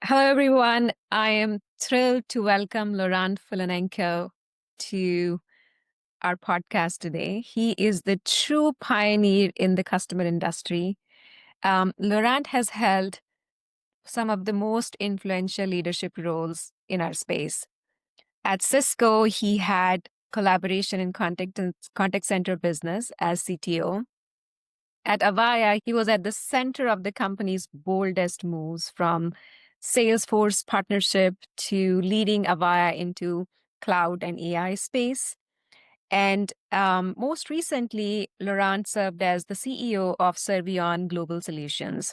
Hello, everyone. I am thrilled to welcome Laurent Philonenko to our podcast today. He is the true pioneer in the customer industry. Laurent has held some of the most influential leadership roles in our space. At Cisco, he had collaboration in contact center business as CTO. At Avaya, he was at the center of the company's boldest moves, from Salesforce partnership to leading Avaya into cloud and AI space. And most recently, Laurent served as the CEO of Servion Global Solutions.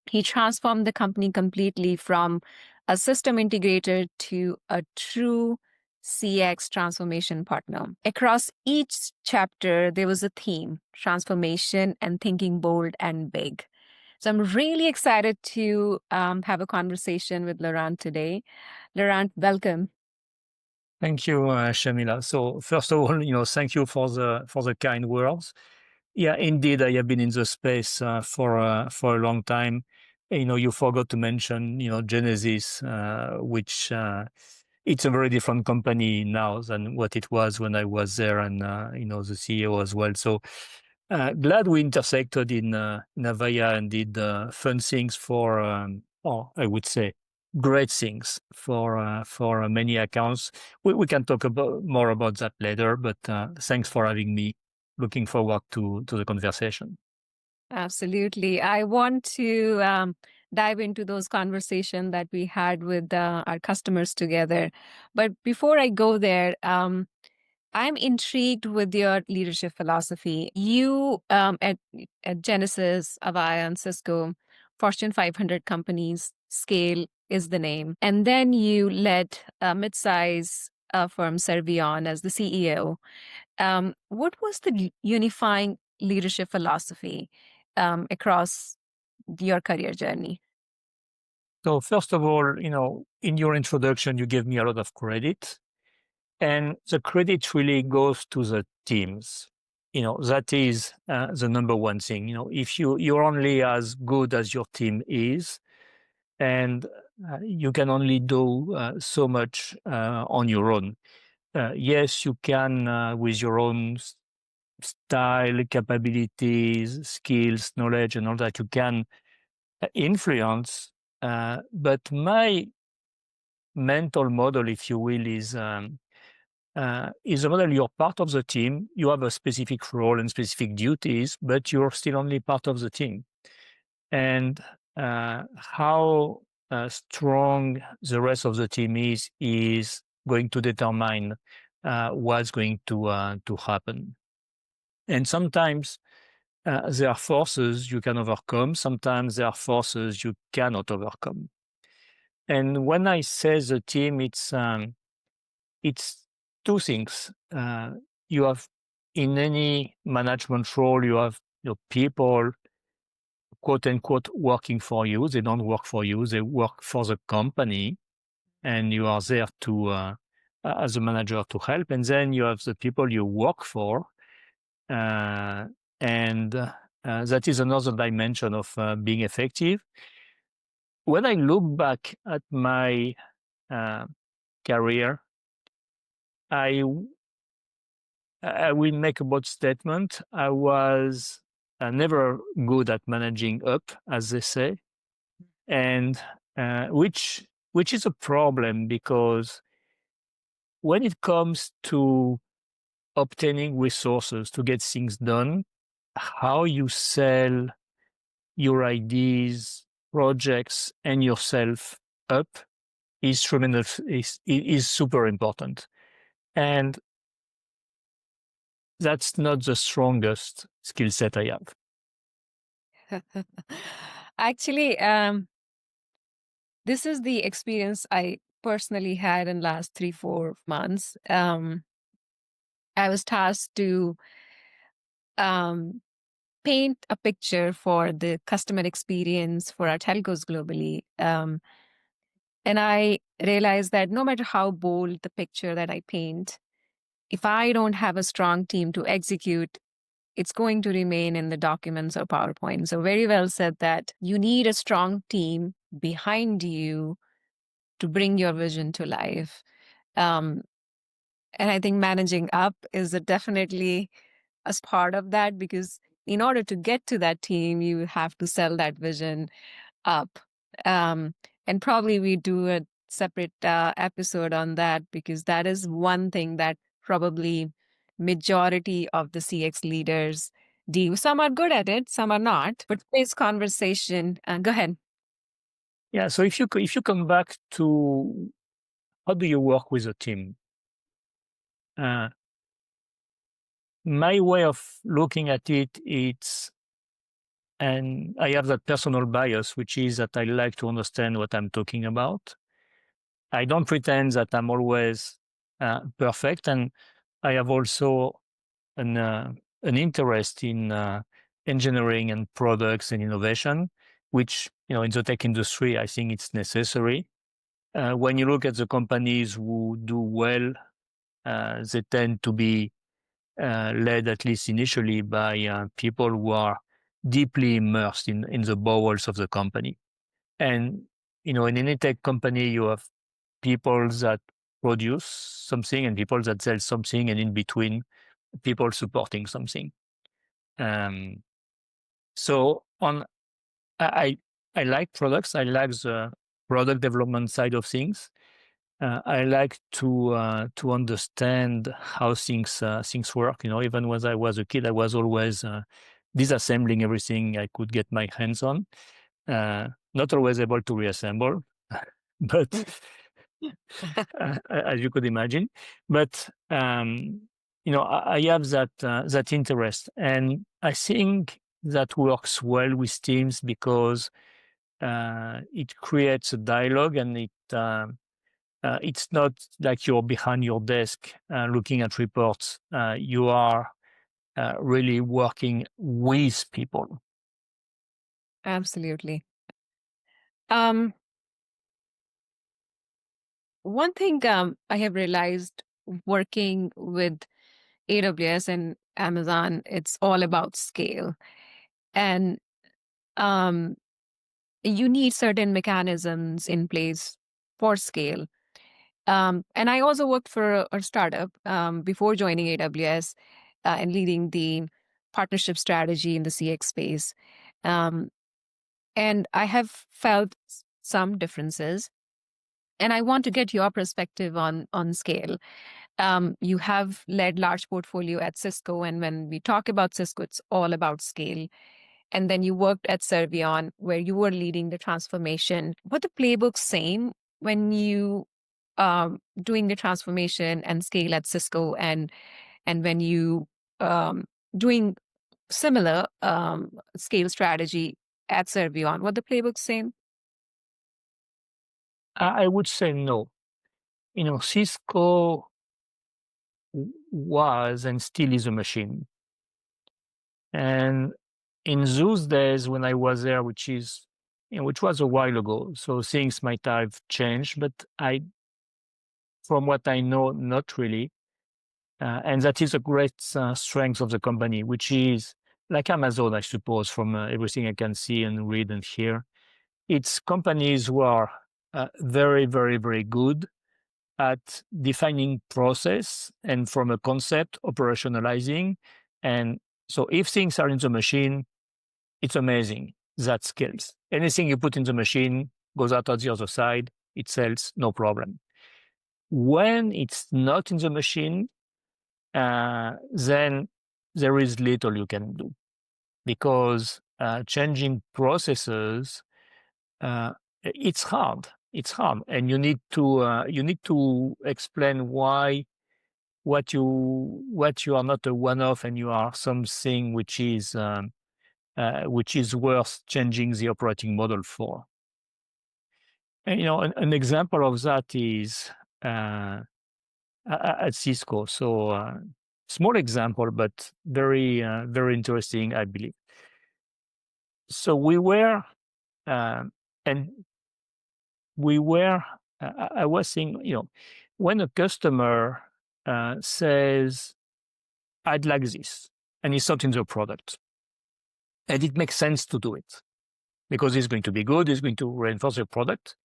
He transformed the company completely from a system integrator to a true CX transformation partner. Across each chapter, there was a theme: transformation and thinking bold and big. So I'm really excited to have a conversation with Laurent today. Laurent, welcome. Thank you, Shamila. So first of all, thank you for the kind words. Yeah, indeed, I have been in the space for a long time. You forgot to mention, Genesys, which it's a very different company now than what it was when I was there, and the CEO as well. So glad we intersected in Avaya and did fun things for, or I would say, great things for many accounts. We can talk more about that later, but thanks for having me. Looking forward to the conversation. Absolutely. I want to dive into those conversations that we had with our customers together. But before I go there, I'm intrigued with your leadership philosophy. You at Genesys, Avaya, and Cisco, Fortune 500 companies, scale is the name. And then you led a mid-size firm, Servion, as the CEO. What was the unifying leadership philosophy across your career journey? So first of all, in your introduction, you gave me a lot of credit, and the credit really goes to the teams. That is the number one thing. If you're only as good as your team is, and you can only do so much on your own. Yes, you can with your own style, capabilities, skills, knowledge, and all that. You can influence. But my mental model, if you will, is a model. You're part of the team. You have a specific role and specific duties, but you're still only part of the team. And how strong the rest of the team is going to determine what's going to happen. And sometimes there are forces you can overcome. Sometimes there are forces you cannot overcome. And when I say the team, it's two things. You have, in any management role, you have people, quote unquote, working for you. They don't work for you. They work for the company, and you are there to, as a manager, to help. And then you have the people you work for, and that is another dimension of being effective. When I look back at my career, I will make a bold statement. I was never good at managing up, as they say, and which is a problem, because when it comes to obtaining resources to get things done, how you sell your ideas, projects, and yourself up is tremendous, is super important. And that's not the strongest skill set I have. Actually, this is the experience I personally had in last 3-4 months. I was tasked to paint a picture for the customer experience for our telcos globally. And I realized that no matter how bold the picture that I paint, if I don't have a strong team to execute, it's going to remain in the documents or PowerPoint. So very well said that you need a strong team behind you to bring your vision to life. Um, and I think managing up is definitely a part of that, because in order to get to that team, you have to sell that vision up. Um, and probably we do a separate episode on that, because that is one thing that probably majority of the CX leaders do. Some are good at it, some are not. But today's conversation, go ahead. Yeah. So if you come back to how do you work with a team, uh, my way of looking at it, it's and I have that personal bias, which is that I like to understand what I'm talking about. I don't pretend that I'm always perfect, and I have also an an interest in engineering and products and innovation, which in the tech industry I think it's necessary. When you look at the companies who do well, they tend to be led, at least initially, by people who are deeply immersed in the bowels of the company. And in any tech company, you have people that produce something and people that sell something, and in between, people supporting something. Um, so I I like products. I like the product development side of things. I like to understand how things work. Even when I was a kid, I was always disassembling everything I could get my hands on. Not always able to reassemble, but as you could imagine. But I have that interest, and I think that works well with teams because it creates a dialogue, and it's not like you're behind your desk looking at reports. You are really working with people. Absolutely. One thing I have realized working with AWS and Amazon, it's all about scale. And um, you need certain mechanisms in place for scale. And I also worked for a startup before joining AWS and leading the partnership strategy in the CX space. Um, and I have felt some differences. And I want to get your perspective on scale. You have led large portfolio at Cisco, and when we talk about Cisco, it's all about scale. And then you worked at Servion, where you were leading the transformation. Were the playbooks same when you doing the transformation and scale at Cisco, and when you doing similar scale strategy at Servion? Were the playbooks same? I would say no. Cisco was and still is a machine. And in those days when I was there, which was a while ago, so things might have changed, but from what I know, not really. And that is a great strength of the company, which is like Amazon, I suppose, from everything I can see and read and hear. It's companies who are very, very, very good at defining process and from a concept, operationalizing. And so if things are in the machine, it's amazing. That scales. Anything you put in the machine goes out on the other side, it sells, no problem. When it's not in the machine, then there is little you can do, because changing processes, it's hard. It's hard, and you need to explain why what you are not a one-off, and you are something which is worth changing the operating model for. And an example of that is at Cisco. So small example, but very very interesting, I believe. So we were and we were. I was saying, when a customer says, "I'd like this," and it's not in the product. And it makes sense to do it because it's going to be good, it's going to reinforce the product.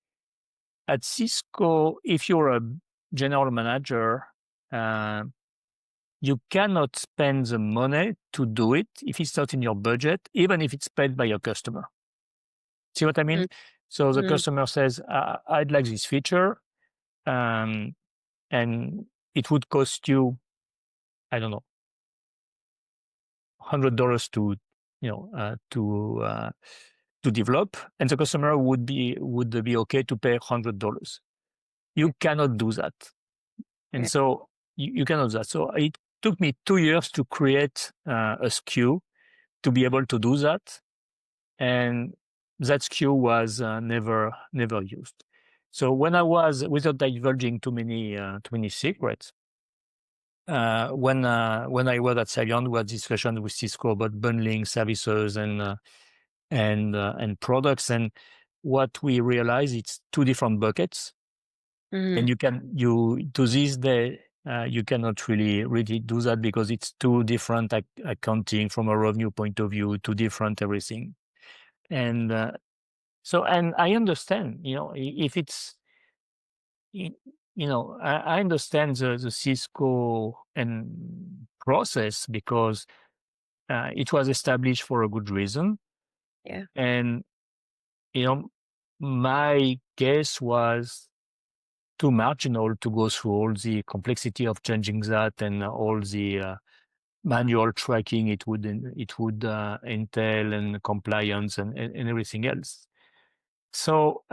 At Cisco, if you're a general manager, you cannot spend the money to do it if it's not in your budget, even if it's paid by your customer. See what I mean? So the customer says, I'd like this feature, and it would cost you, I don't know, $100 to develop, and the customer would be okay to pay $100. You cannot do that, and so you cannot do that. So it took me 2 years to create a SKU to be able to do that, and that SKU was never used. So when I was, without divulging too many secrets, when I was at Servion, we had discussion with Cisco about bundling services and products, and what we realized, it's two different buckets, and to this day you cannot really do that because it's two different accounting from a revenue point of view, two different everything, and and I understand, if it's, I understand the Cisco and process because it was established for a good reason. Yeah. And, my guess was too marginal to go through all the complexity of changing that and all the manual tracking it would entail, and compliance and everything else. So,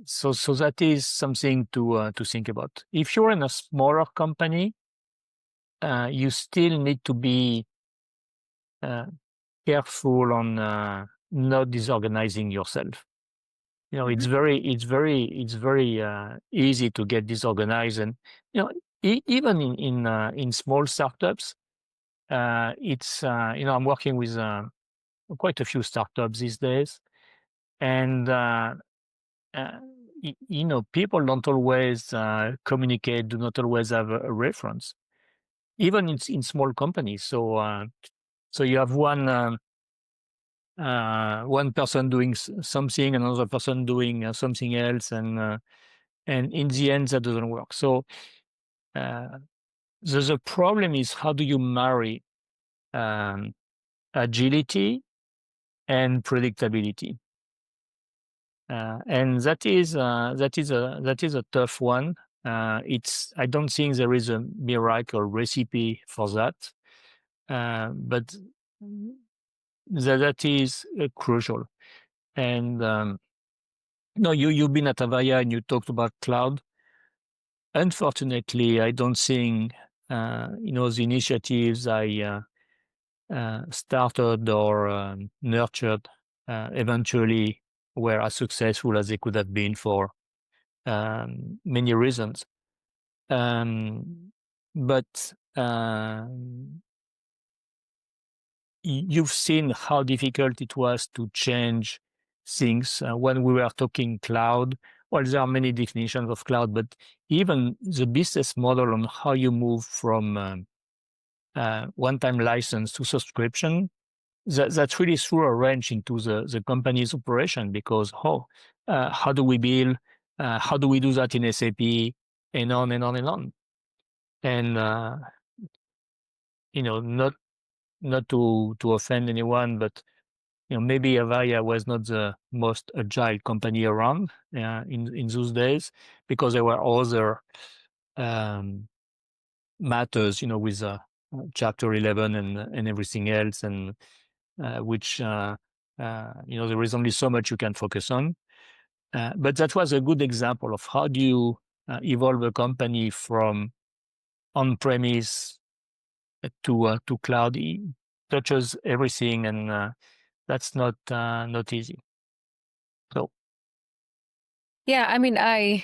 so that is something to think about. If you're in a smaller company, you still need to be careful on not disorganizing yourself. It's very easy to get disorganized, and even in small startups, it's I'm working with quite a few startups these days, and people don't always communicate, do not always have a reference, even in small companies. So you have one person doing something, another person doing something else, and in the end that doesn't work. So the problem is, how do you marry agility and predictability? And that is a tough one. I don't think there is a miracle recipe for that, but that is crucial. And you've been at Avaya and you talked about cloud. Unfortunately, I don't think the initiatives I started or nurtured eventually were as successful as they could have been for many reasons. But you've seen how difficult it was to change things when we were talking cloud. Well, there are many definitions of cloud, but even the business model on how you move from one-time license to subscription, that really threw a wrench into the company's operation, because how do we bill? How do we do that in SAP? And on and on and on. And not to offend anyone, but maybe Avaya was not the most agile company around in those days, because there were other matters, with Chapter 11 and everything else, and which there is only so much you can focus on. But that was a good example of how do you evolve a company from on-premise to cloud. It touches everything, and that's not easy. So Yeah, I mean, I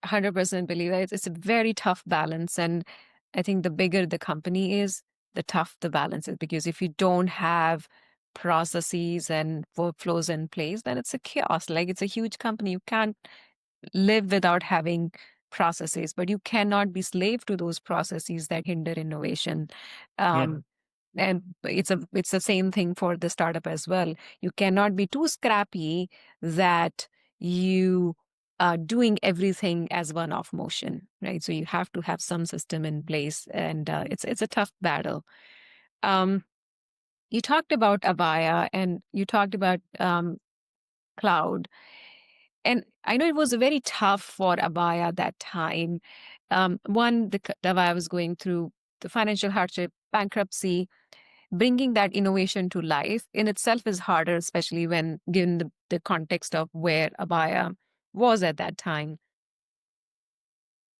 100% believe that it's a very tough balance, and I think the bigger the company is, the tough the balance is, because if you don't have processes and workflows in place, then it's a chaos. Like, it's a huge company. You can't live without having processes, but you cannot be slave to those processes that hinder innovation. Yeah. And it's the same thing for the startup as well. You cannot be too scrappy that you are doing everything as one-off motion, right? So you have to have some system in place, and it's a tough battle. You talked about Avaya, and you talked about cloud. And I know it was very tough for Avaya that time. One, the Avaya was going through the financial hardship, bankruptcy. Bringing that innovation to life in itself is harder, especially when given the context of where Avaya was at that time.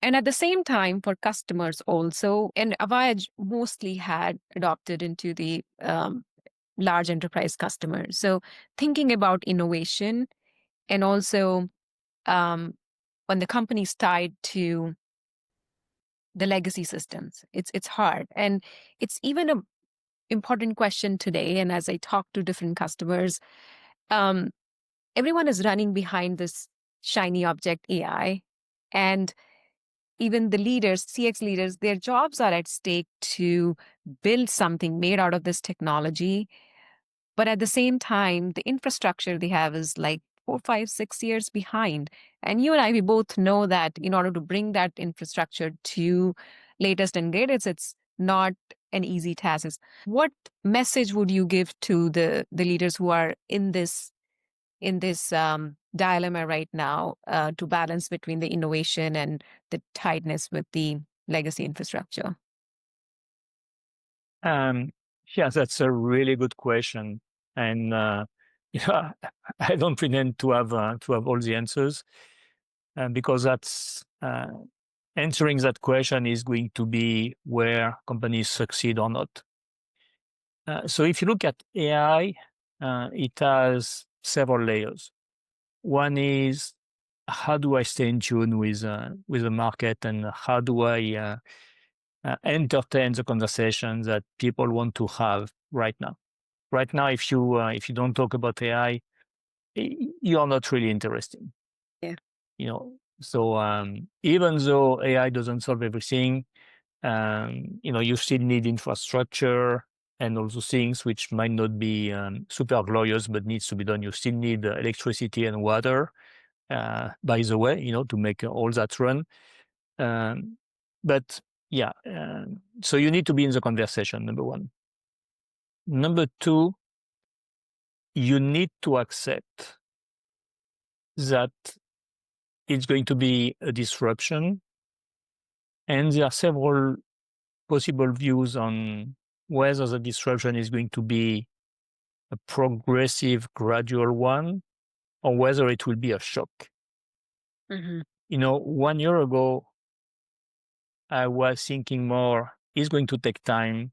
And at the same time, for customers also, and Avaya mostly had adopted into the large enterprise customers. So thinking about innovation, and also when the company's tied to the legacy systems, it's hard. And it's even a important question today. And as I talk to different customers, everyone is running behind this shiny object AI. And even the leaders, CX leaders, their jobs are at stake to build something made out of this technology. But at the same time, the infrastructure they have is like 4, 5, 6 years behind. And you and I, we both know that in order to bring that infrastructure to latest and greatest, it's not an easy task. What message would you give to the leaders who are in this dilemma right now, to balance between the innovation and the tightness with the legacy infrastructure? Yeah, that's a really good question, and yeah, I don't pretend to have all the answers, because that's answering that question is going to be where companies succeed or not. So if you look at AI, it has several layers. One is, how do I stay in tune with the market, and how do I entertain the conversation that people want to have right now? Right now, if you don't talk about AI, you are not really interesting. Yeah. So even though AI doesn't solve everything, you still need infrastructure and all those things which might not be super glorious, but needs to be done. You still need electricity and water, by the way, to make all that run. But yeah, so you need to be in the conversation, number one. Number two, you need to accept that it's going to be a disruption, and there are several possible views on whether the disruption is going to be a progressive, gradual one, or whether it will be a shock. Mm-hmm. 1 year ago, I was thinking more, it's going to take time.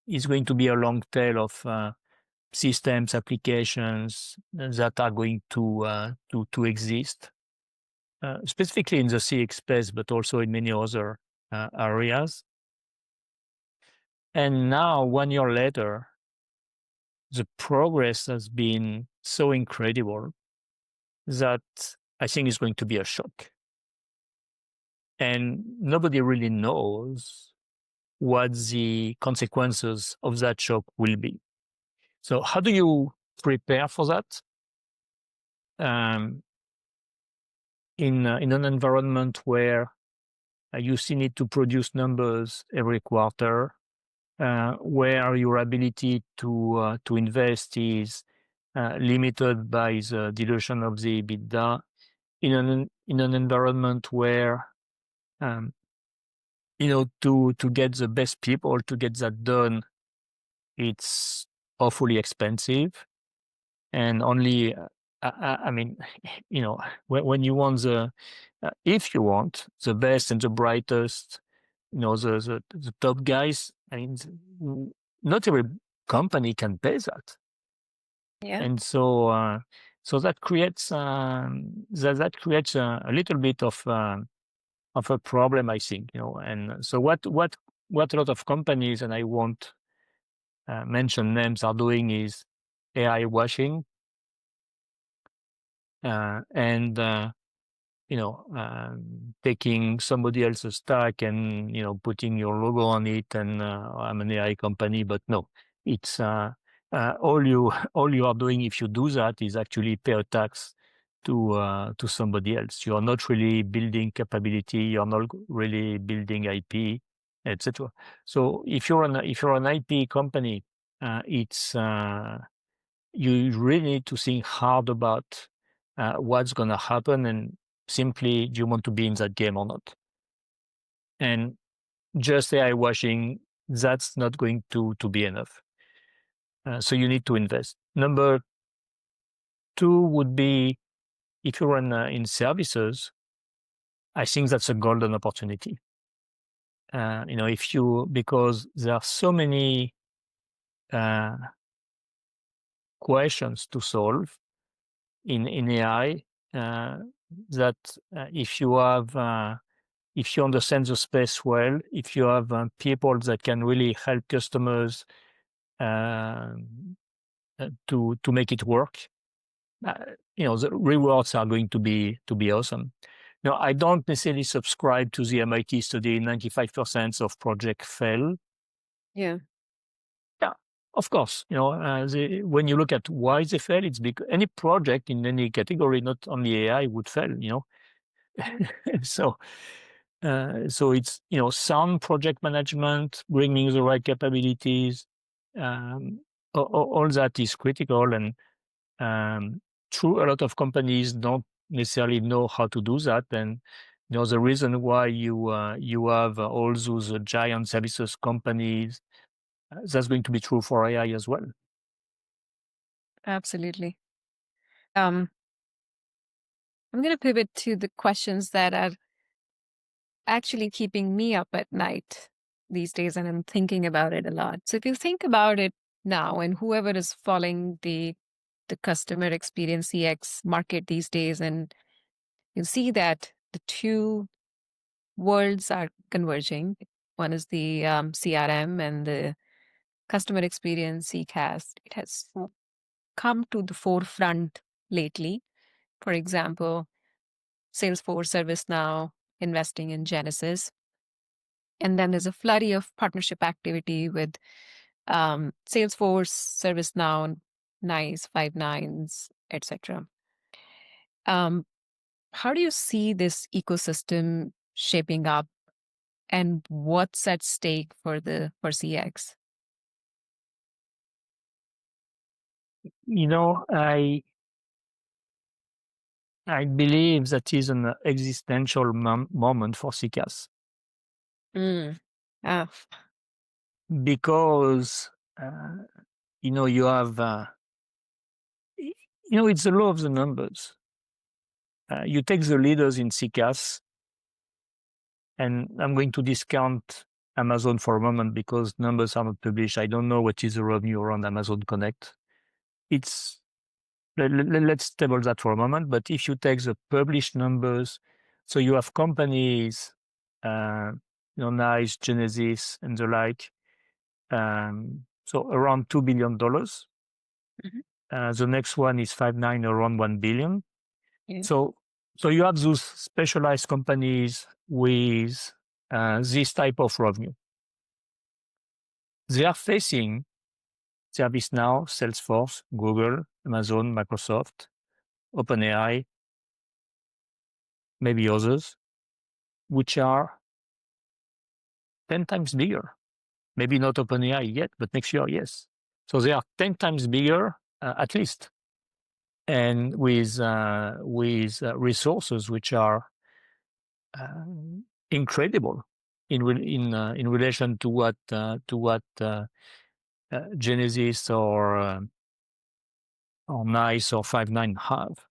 It's going to be a long tail of systems, applications that are going to exist, specifically in the CX space, but also in many other areas. And now, 1 year later, the progress has been so incredible that I think it's going to be a shock. And nobody really knows what the consequences of that shock will be. So how do you prepare for that? In an environment where you still need to produce numbers every quarter, where your ability to invest is limited by the dilution of the EBITDA, in an environment where to get the best people to get that done, it's awfully expensive, and only I mean, when you want if you want the best and the brightest, the top guys, I mean, not every company can pay that. Yeah. And so that creates that creates a little bit of a problem, I think. And so what a lot of companies, and I won't mention names, are doing is AI washing, and taking somebody else's stack and putting your logo on it, and I'm an AI company, but no, it's all you all you are doing if you do that is actually pay a tax to somebody else. You are not really building capability. You are not really building IP, etc. So if you're an IP company, it's you really need to think hard about what's going to happen, and simply, do you want to be in that game or not? And just AI washing, that's not going to be enough. So you need to invest. Number two would be, if you're in services, I think that's a golden opportunity. Because there are so many questions to solve in AI, that if you understand the space well, if you have people that can really help customers to make it work, the rewards are going to be awesome. Now, I don't necessarily subscribe to the MIT study. 95% of projects fail. Yeah. Yeah, of course. When you look at why they fail, it's because any project in any category, not only AI, would fail. So it's sound project management, bringing the right capabilities, all that is critical. And true, a lot of companies don't necessarily know how to do that. And the reason why you have all those giant services companies, that's going to be true for AI as well. Absolutely. I'm going to pivot to the questions that are actually keeping me up at night these days, and I'm thinking about it a lot. So if you think about it now, and whoever is following the customer experience CX market these days, and you see that the two worlds are converging. One is the CRM and the customer experience CCaaS. It has come to the forefront lately. For example, Salesforce, ServiceNow investing in Genesys. And then there's a flurry of partnership activity with Salesforce, ServiceNow, NICE, Five Nines, etc. How do you see this ecosystem shaping up, and what's at stake for CX? I believe that is an existential moment for CCaaS. Ah. Because you have it's the law of the numbers. You take the leaders in CCaaS, and I'm going to discount Amazon for a moment because numbers are not published. I don't know what is the revenue around Amazon Connect. Let's table that for a moment. But if you take the published numbers, so you have companies, NICE, Genesys, and the like, so around $2 billion. The next one is Five9, around $1 billion. Yeah. So you have those specialized companies with this type of revenue. They are facing ServiceNow, Salesforce, Google, Amazon, Microsoft, OpenAI, maybe others, which are 10 times bigger. Maybe not OpenAI yet, but next year, yes. So they are 10 times bigger, at least, and with resources which are incredible in relation to what Genesys or NICE or Five9 have.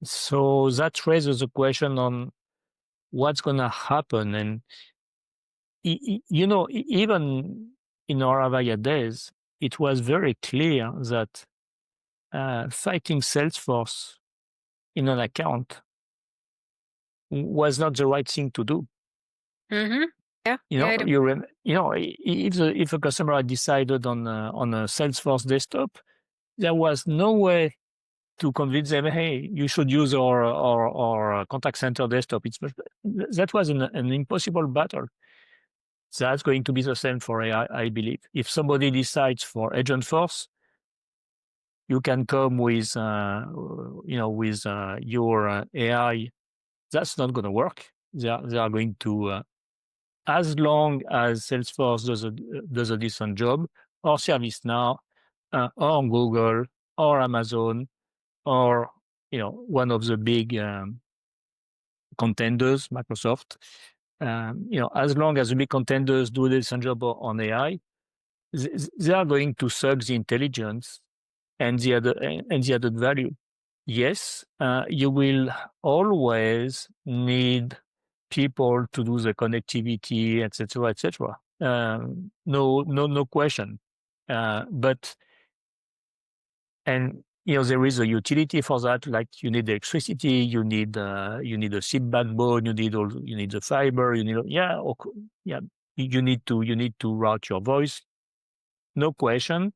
So that raises a question on what's going to happen. And even in our Avaya days, it was very clear that fighting Salesforce in an account was not the right thing to do. Mm-hmm. Yeah. If a customer had decided on a Salesforce desktop, there was no way to convince them, hey, you should use our contact center desktop. That was an impossible battle. That's going to be the same for AI, I believe. If somebody decides for Agent Force, you can come with, your AI. That's not going to work. They are going to, as long as Salesforce does a decent job, or ServiceNow, or Google, or Amazon, or one of the big contenders, Microsoft. As long as the big contenders do a decent job on AI, they are going to suck the intelligence and the added value. Yes, you will always need people to do the connectivity, etc., etc. No question. But there is a utility for that. Like you need electricity, you need a seed backbone, you need the fiber, you need to route your voice. No question.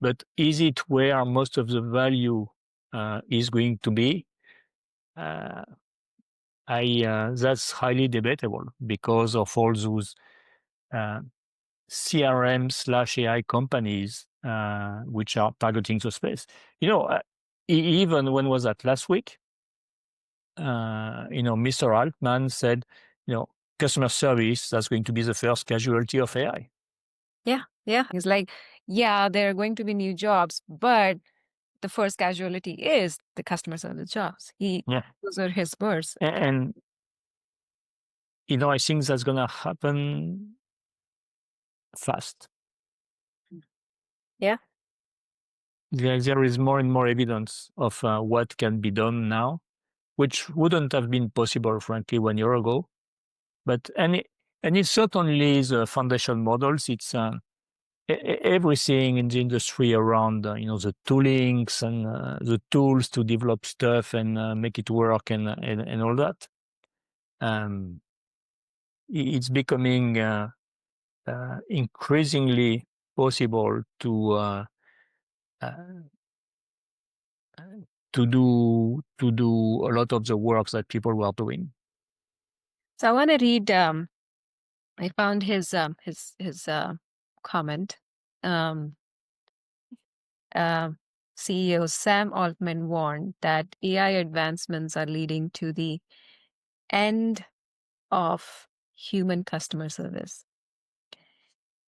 But is it where most of the value is going to be? That's highly debatable because of all those CRM/AI companies which are targeting the space. Even when was that last week? Mr. Altman said, customer service, that's going to be the first casualty of AI. Yeah. It's like, yeah, there are going to be new jobs, but the first casualty is the customer service jobs. Those are his words. And I think that's going to happen fast. Yeah. There is more and more evidence of what can be done now, which wouldn't have been possible, frankly, 1 year ago. But it's certainly the foundation models. It's everything in the industry around the toolings and the tools to develop stuff and make it work and all that. It's becoming increasingly possible to do a lot of the work that people were doing. So I want to read. I found his comment. CEO Sam Altman warned that AI advancements are leading to the end of human customer service.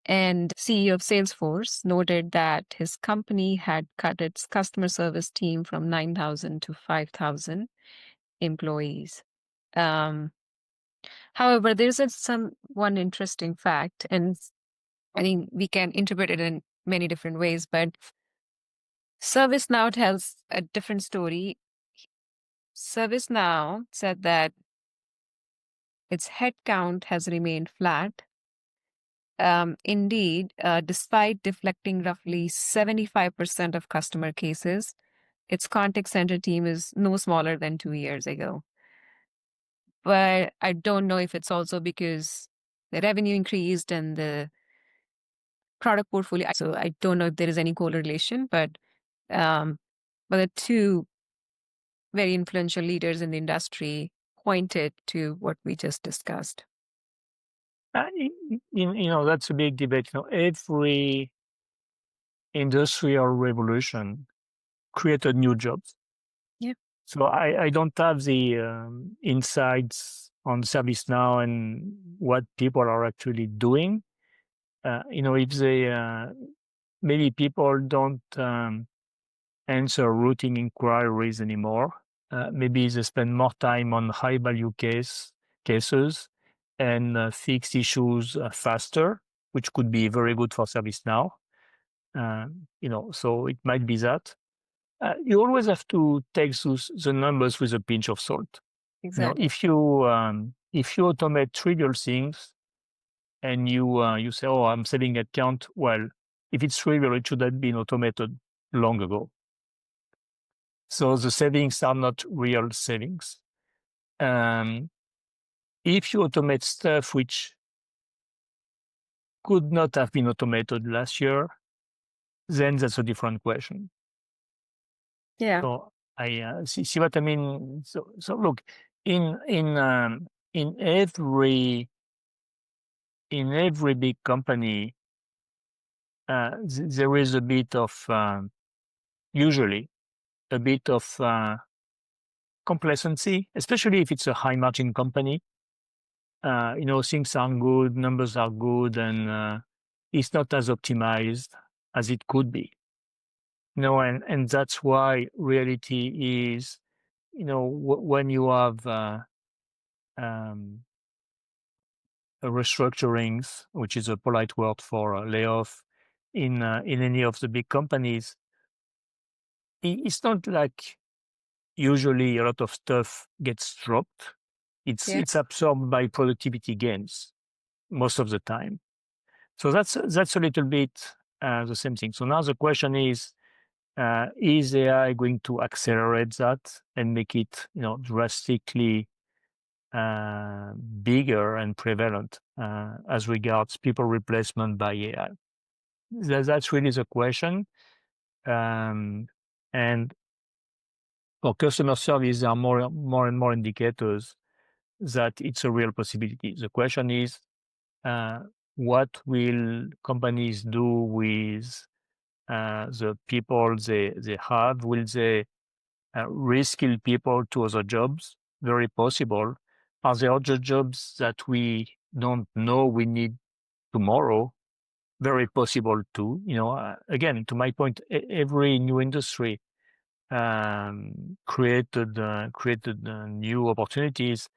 And CEO of Salesforce noted that his company had cut its customer service team from 9,000 to 5,000 employees. However, there's one interesting fact, and I think we can interpret it in many different ways, but ServiceNow tells a different story. ServiceNow said that its headcount has remained flat. Indeed, despite deflecting roughly 75% of customer cases, its contact center team is no smaller than 2 years ago. But I don't know if it's also because the revenue increased and the product portfolio. So I don't know if there is any correlation, but the two very influential leaders in the industry pointed to what we just discussed. That's a big debate. Every industrial revolution created new jobs. Yeah. So I don't have the insights on ServiceNow and what people are actually doing. If they maybe people don't answer routing inquiries anymore. Maybe they spend more time on high value cases and fix issues faster, which could be very good for ServiceNow. So it might be that. You always have to take the numbers with a pinch of salt. Exactly. If you automate trivial things and you say, "Oh, I'm saving headcount," well, if it's trivial, it should have been automated long ago. So the savings are not real savings. If you automate stuff which could not have been automated last year, then that's a different question. Yeah. So I see what I mean. So look, in every big company, there is a bit of usually a bit of complacency, especially if it's a high margin company. Things are good, numbers are good, and it's not as optimized as it could be. And that's why reality is, when you have um, restructurings, which is a polite word for a layoff in any of the big companies, it's not like usually a lot of stuff gets dropped. Yeah. It's absorbed by productivity gains most of the time. So that's a little bit the same thing. So now the question is AI going to accelerate that and make it, drastically bigger and prevalent as regards people replacement by AI? That's really the question. And for customer service, there are more and more indicators that it's a real possibility. The question is, uh, what will companies do with the people they have? Will they reskill people to other jobs? Very possible. Are there other jobs that we don't know we need tomorrow? Very possible too. Again, to my point, every new industry created new opportunities.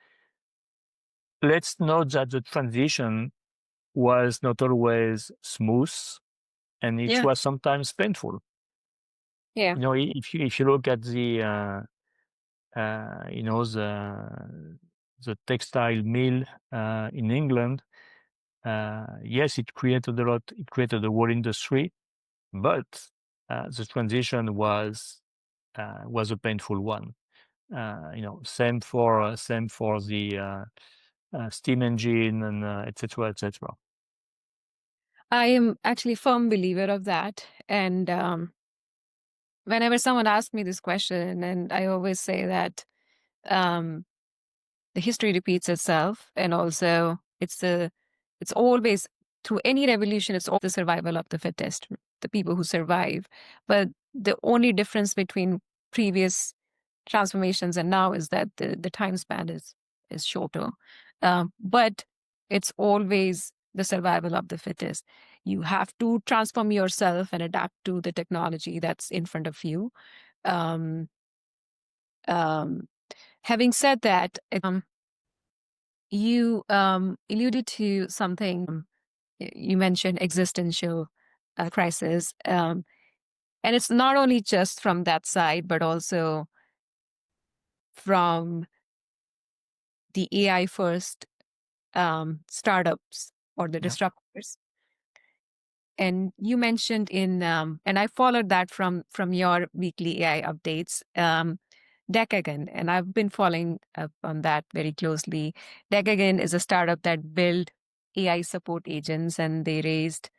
Let's note that the transition was not always smooth, and it Yeah. was sometimes painful. Yeah. If you look at the textile mill in England, yes, it created a lot. It created a whole industry, but the transition was a painful one. Same for the steam engine and et cetera, et cetera. I am actually a firm believer of that. And whenever someone asks me this question, and I always say that um, the history repeats itself, and also it's always through any revolution, it's all the survival of the fittest, the people who survive. But the only difference between previous transformations and now is that the time span is shorter. But it's always the survival of the fittest. You have to transform yourself and adapt to the technology that's in front of you. Um, um, Having said that, you alluded to something. You mentioned existential crisis, and it's not only just from that side, but also from the AI first startups or the Yeah. disruptors. And you mentioned and I followed that from your weekly AI updates. Decagon, and I've been following up on that very closely. Decagon is a startup that built AI support agents, and they raised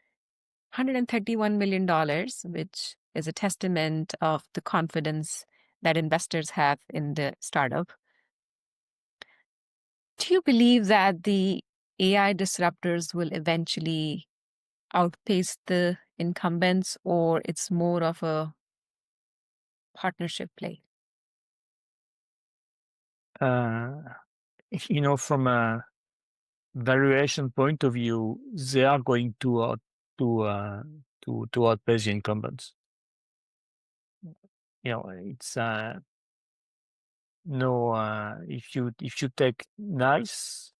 $131 million, which is a testament of the confidence that investors have in the startup. Do you believe that the AI disruptors will eventually outpace the incumbents, or it's more of a partnership play? Uh, from a valuation point of view, they are going to uh, to outpace the incumbents. It's no if you take NICE,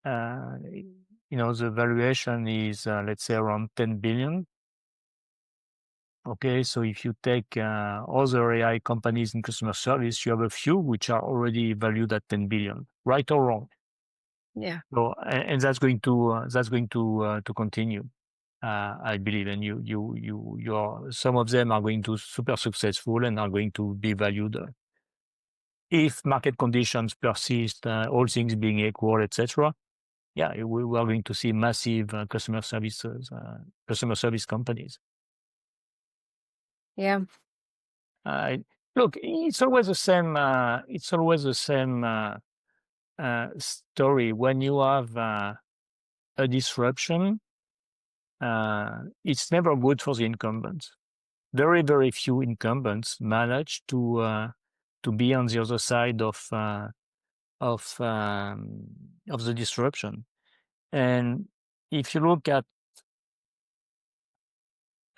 the valuation is let's say around 10 billion. Okay, so if you take other AI companies in customer service, you have a few which are already valued at 10 billion, right or wrong. Yeah. So, and that's going to continue, I believe. And some of them are going to super successful and are going to be valued if market conditions persist, all things being equal, etc. Yeah, we are going to see massive customer service companies. Yeah. Look, it's always the same. It's always the same story when you have a disruption. It's never good for the incumbents. Very, very few incumbents manage to be on the other side of the disruption. And if you look at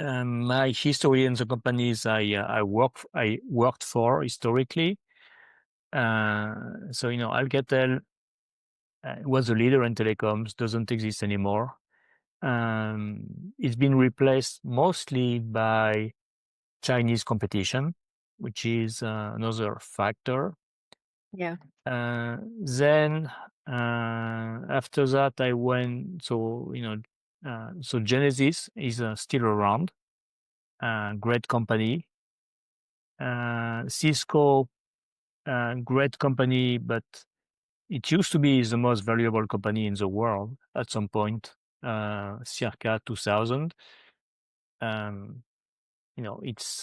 my history in the companies I worked for historically, so Alcatel was a leader in telecoms, doesn't exist anymore. It's been replaced mostly by Chinese competition, which is another factor. Yeah. Then after that, I went. So so Genesys is still around, great company. Cisco, great company, but it used to be the most valuable company in the world at some point, circa 2000. Um, its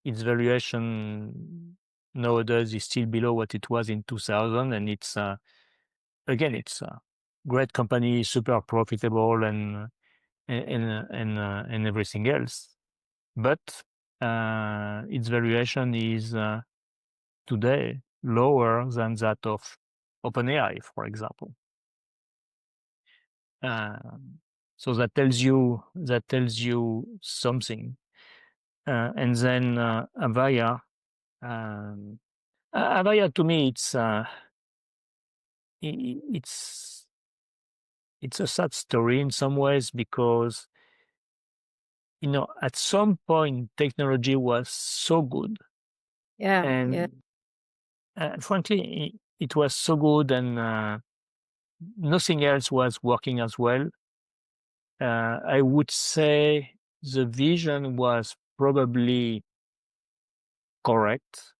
valuation nowadays is still below what it was in 2000, and it's it's a great company, super profitable, and everything else. But its valuation is today lower than that of OpenAI, for example. So that tells you something. And then Avaya. Avaya, to me, it's a sad story in some ways because at some point technology was so good, Yeah. Yeah. and frankly, it was so good, and nothing else was working as well. I would say the vision was probably correct,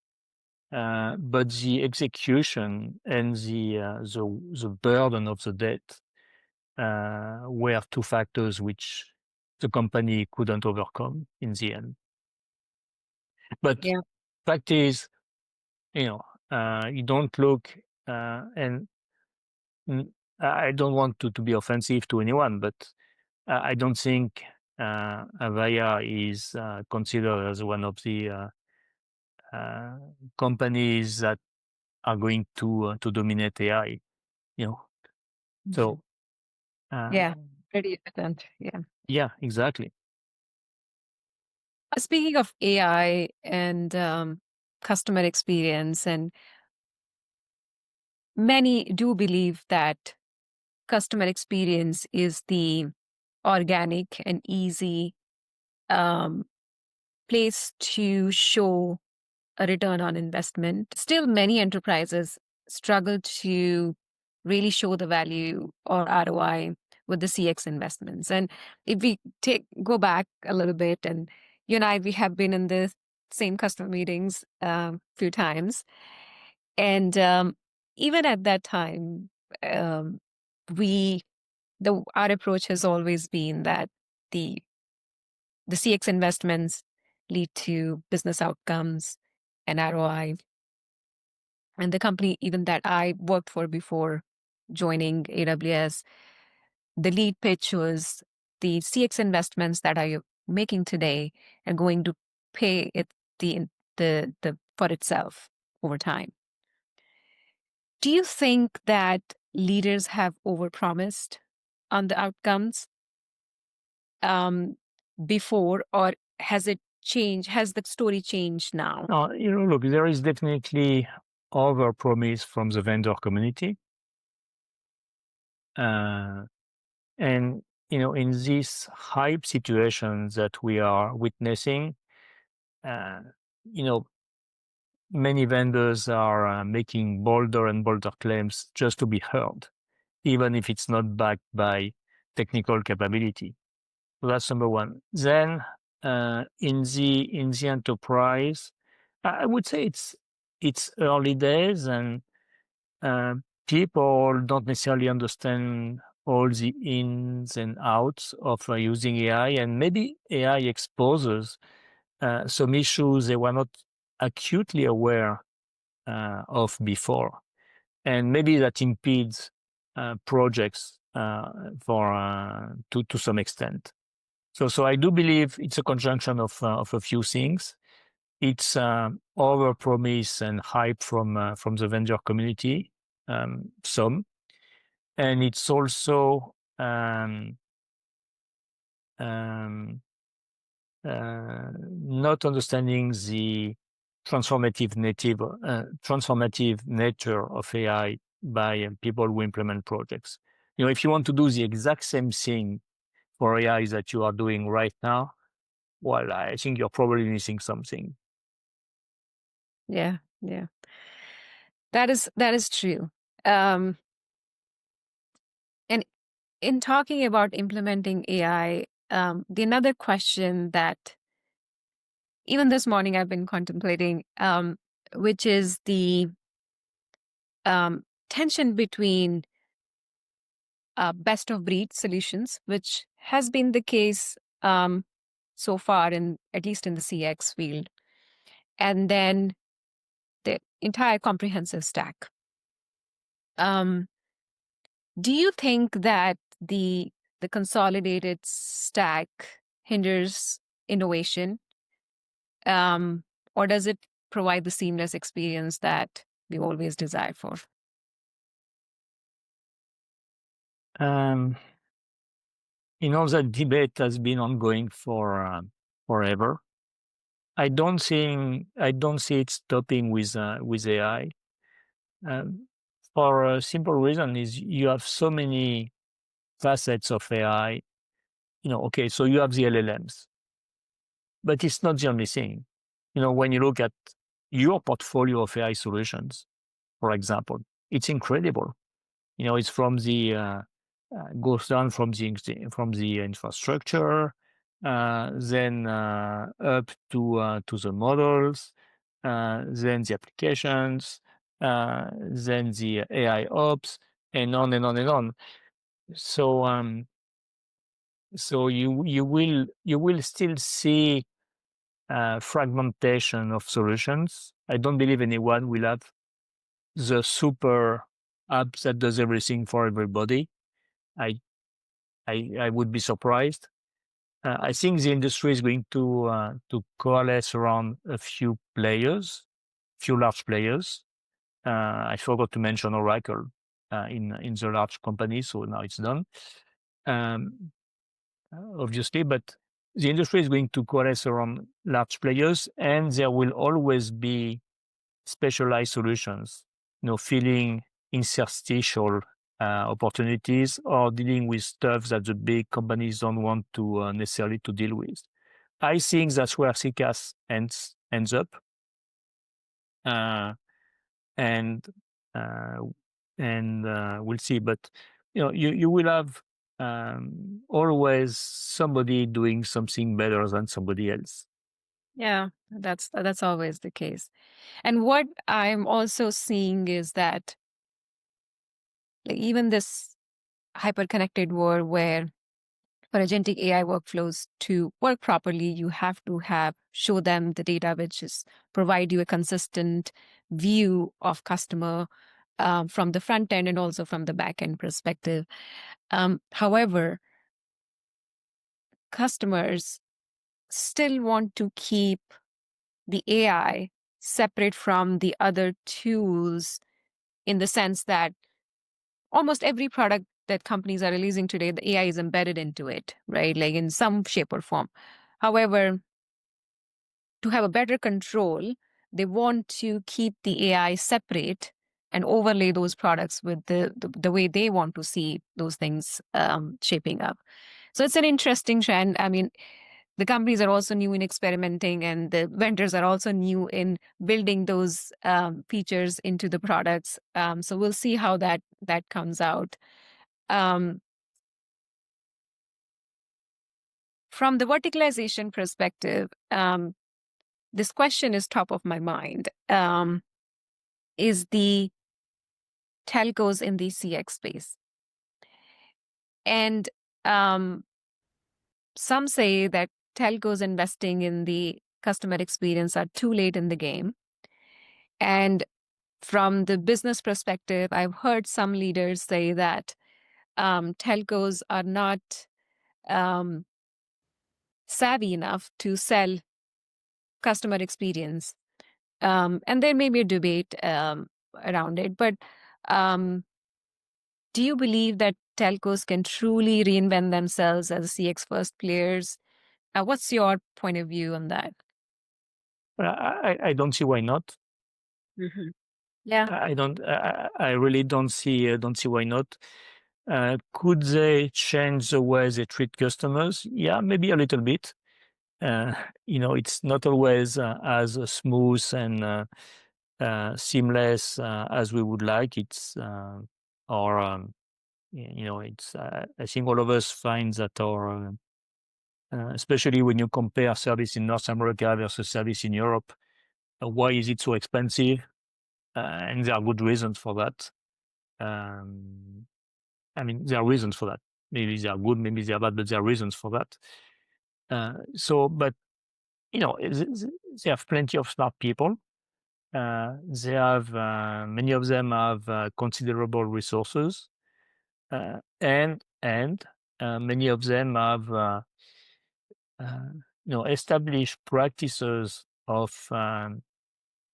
but the execution and the burden of the debt were two factors which the company couldn't overcome in the end. But Yeah. fact is, you don't look, and I don't want to be offensive to anyone, but I don't think Avaya is considered as one of the uh, companies that are going to dominate AI. You know, so Yeah. Pretty evident. Yeah. yeah, exactly. Speaking of AI and customer experience, and many do believe that customer experience is the organic and easy um, place to show a return on investment. Still, many enterprises struggle to really show the value or ROI with the CX investments. And if we go back a little bit, and you and I, we have been in the same customer meetings a few times, and even at that time, um, we our approach has always been that the CX investments lead to business outcomes and ROI. And the company even that I worked for before joining AWS, the lead pitch was the CX investments that are you making today are going to pay it the for itself over time. Do you think that leaders have overpromised on the outcomes um, before, or has it changed? Has the story changed now? Look, there is definitely over promise from the vendor community. And in this hype situation that we are witnessing, uh, you know, many vendors are making bolder and bolder claims just to be heard, even if it's not backed by technical capability. So that's number one. Then, in the enterprise, I would say it's early days, and uh, people don't necessarily understand all the ins and outs of using AI, and maybe AI exposes some issues they were not acutely aware of before, and maybe that impedes projects to some extent. So I do believe it's a conjunction of a few things. It's over promise and hype from the vendor community, some, and it's also not understanding the transformative nature of AI by people who implement projects. If you want to do the exact same thing for AI that you are doing right now, well, I think you're probably missing something. Yeah, yeah. That is true. And in talking about implementing AI, the another question that even this morning I've been contemplating, which is the tension between best of breed solutions, which has been the case so far, at least in the CX field, and then the entire comprehensive stack. Do you think that the consolidated stack hinders innovation, or does it provide the seamless experience that we always desire for? That debate has been ongoing for forever. I don't see it stopping with AI. For a simple reason is you have so many facets of AI. Okay, so you have the LLMs, but it's not the only thing. When you look at your portfolio of AI solutions, for example, it's incredible. It's from the goes down from the infrastructure, then up to the models, then the applications, then the AI ops, and on and on and on. So you will still see fragmentation of solutions. I don't believe anyone will have the super app that does everything for everybody. I would be surprised. I think the industry is going to coalesce around a few large players. I forgot to mention Oracle in the large companies, so now it's done. Obviously, but the industry is going to coalesce around large players, and there will always be specialized solutions, filling interstitial opportunities or dealing with stuff that the big companies don't want to necessarily to deal with. I think that's where CCaaS ends up, and we'll see. But you will have always somebody doing something better than somebody else. Yeah, that's always the case. And what I'm also seeing is that, like, even this hyper-connected world where for agentic AI workflows to work properly, you have to show them the data, which is provide you a consistent view of customer from the front end and also from the back end perspective. However, customers still want to keep the AI separate from the other tools, in the sense that almost every product that companies are releasing today, the AI is embedded into it, right? Like in some shape or form. However, to have a better control, they want to keep the AI separate and overlay those products with the way they want to see those things shaping up. So it's an interesting trend. I mean, the companies are also new in experimenting, and the vendors are also new in building those features into the products. So we'll see how that comes out. From the verticalization perspective, this question is top of my mind. Is the telcos in the CX space? And some say that telcos investing in the customer experience are too late in the game. And from the business perspective, I've heard some leaders say that telcos are not um, savvy enough to sell customer experience. And there may be a debate around it, but um, do you believe that telcos can truly reinvent themselves as CX first players? What's your point of view on that? I don't see why not. Hmm. Yeah. I really don't see why not. Could they change the way they treat customers? Yeah, maybe a little bit. Uh, it's not always as smooth and seamless as we would like. Or it's. I think all of us find that especially when you compare service in North America versus service in Europe, why is it so expensive? And there are good reasons for that. Um, I mean, there are reasons for that. Maybe they are good, maybe they are bad, but there are reasons for that. But they have plenty of smart people. They have many of them have considerable resources, and many of them have established practices of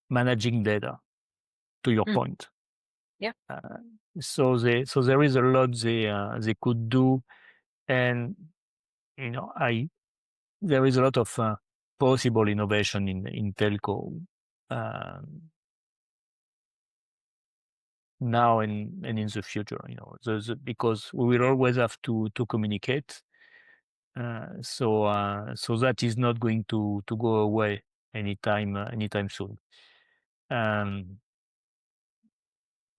managing data. To your Mm. point, Yeah. so there is a lot they could do, and I there is a lot of possible innovation in telco. Um, Now and in the future, because we will always have to communicate. So that is not going to go away anytime soon. Um,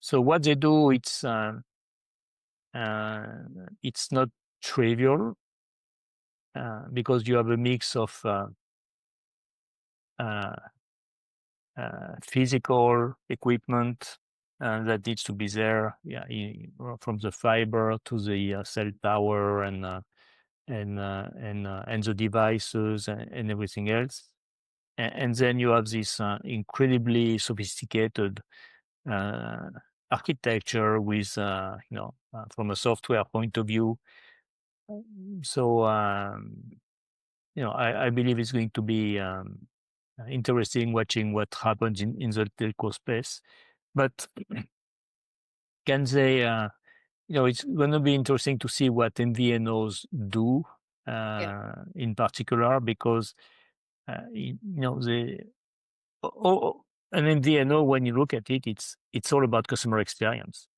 so what they do, it's not trivial because you have a mix of uh, physical equipment that needs to be there, yeah, from the fiber to the cell tower and the devices and everything else. And then you have this incredibly sophisticated uh, architecture with, from a software point of view. So, I believe it's going to be interesting watching what happens in the telco space. But can they, it's going to be interesting to see what MVNOs do Yeah. in particular, because, the an MVNO, when you look at it, it's all about customer experience.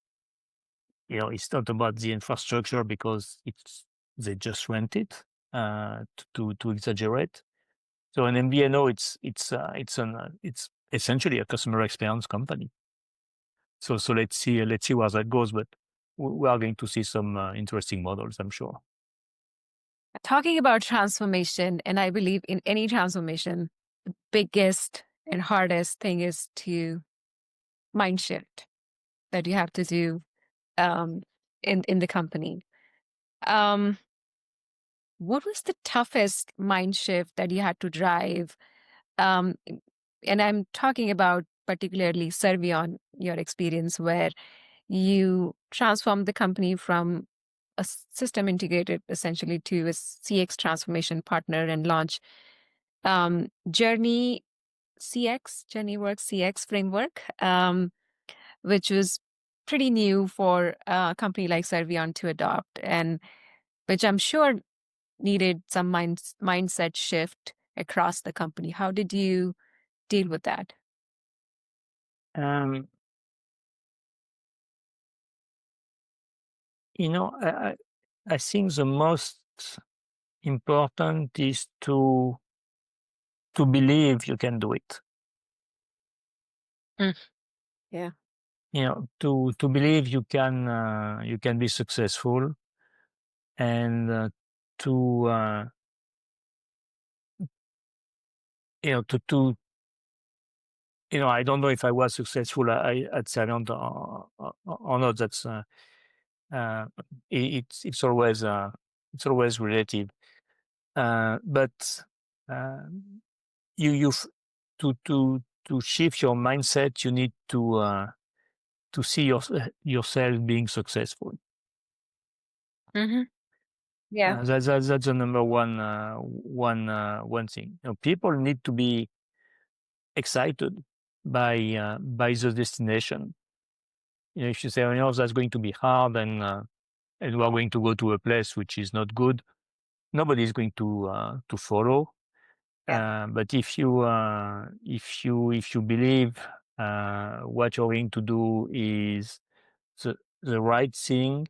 It's not about the infrastructure because they just rent it to exaggerate. So an MVNO, it's essentially a customer experience company. So let's see where that goes, but we are going to see some interesting models, I'm sure. Talking about transformation, and I believe in any transformation, the biggest and hardest thing is to mind shift that you have to do um, in the company. Um, what was the toughest mind shift that you had to drive? Um, and I'm talking about particularly Servion, your experience where you transformed the company from a system integrated essentially to a CX transformation partner and launch Journey CX, Journey Works CX framework, which was pretty new for a company like Servion to adopt, and which I'm sure needed some mindset shift across the company. How did you deal with that? Um, I think the most important is to believe you can do it. Mm. Yeah. To believe you can be successful, and to to I don't know if I was successful at Servion or not. That's uh, it's always relative. But to shift your mindset, you need to see yourself being successful. Mm-hmm. Yeah. That's the number one thing. People need to be excited by the destination. If you say, that's going to be hard, and we're going to go to a place which is not good, nobody is going to follow. Yeah. But if you believe what you're going to do is the right thing,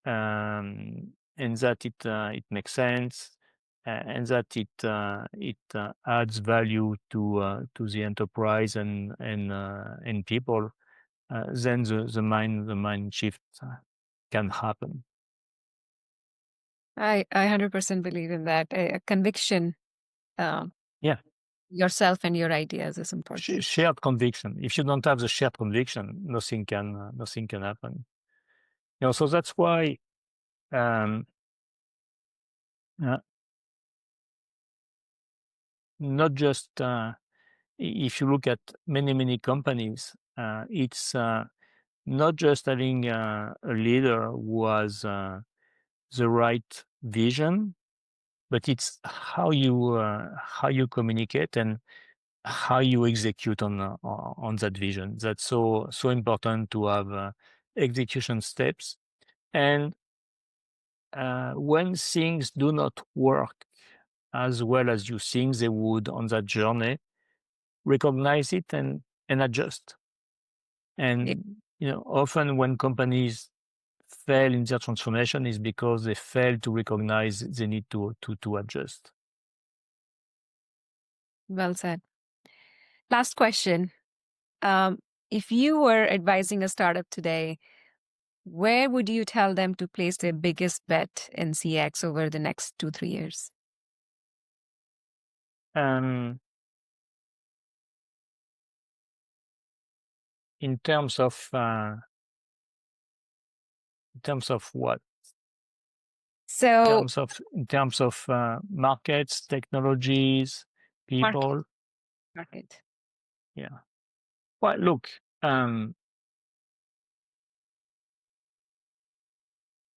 and that it makes sense, and that it adds value to the enterprise and people, then the mind shift can happen. I 100% believe in that. A conviction, um, Yeah, yourself and your ideas is important. shared conviction. If you don't have the shared conviction, nothing can happen. So that's why, um, uh, not just if you look at many companies, it's not just having a leader who has the right vision, but it's how you communicate and how you execute on that vision. That's so important to have execution steps. And when things do not work as well as you think they would on that journey, recognize it and adjust. Yeah. And often when companies fail in their transformation is because they fail to recognize they need to adjust. Well said. Last question. Um, if you were advising a startup today, where would you tell them to place their biggest bet in CX over the next 2-3 years? Um, in terms of what? So, In terms of markets, technologies, market, people. market. Yeah. Well, look,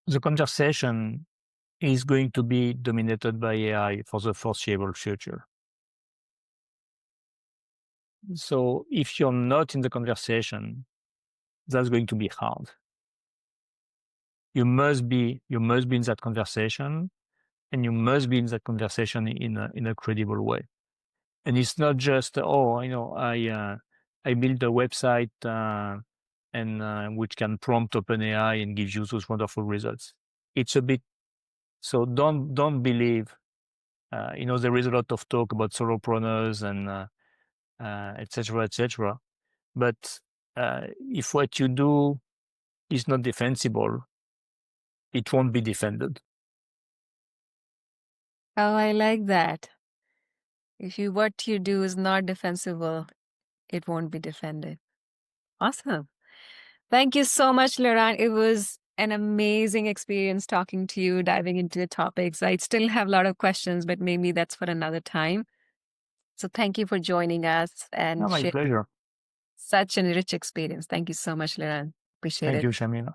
the conversation is going to be dominated by AI for the foreseeable future. So if you're not in the conversation, that's going to be hard. You must be in that conversation, and you must be in that conversation in a credible way. And it's not just I built a website and which can prompt OpenAI and give you those wonderful results. It's a bit so don't believe. There is a lot of talk about solopreneurs and etc. etc. But if what you do is not defensible, it won't be defended. Oh, I like that. If what you do is not defensible, it won't be defended. Awesome. Thank you so much, Laurent. It was an amazing experience talking to you, diving into the topics. I still have a lot of questions, but maybe that's for another time. So thank you for joining us Oh, and my share pleasure. such a rich experience. Thank you so much, Laurent. Appreciate Thank it. you, Shamina.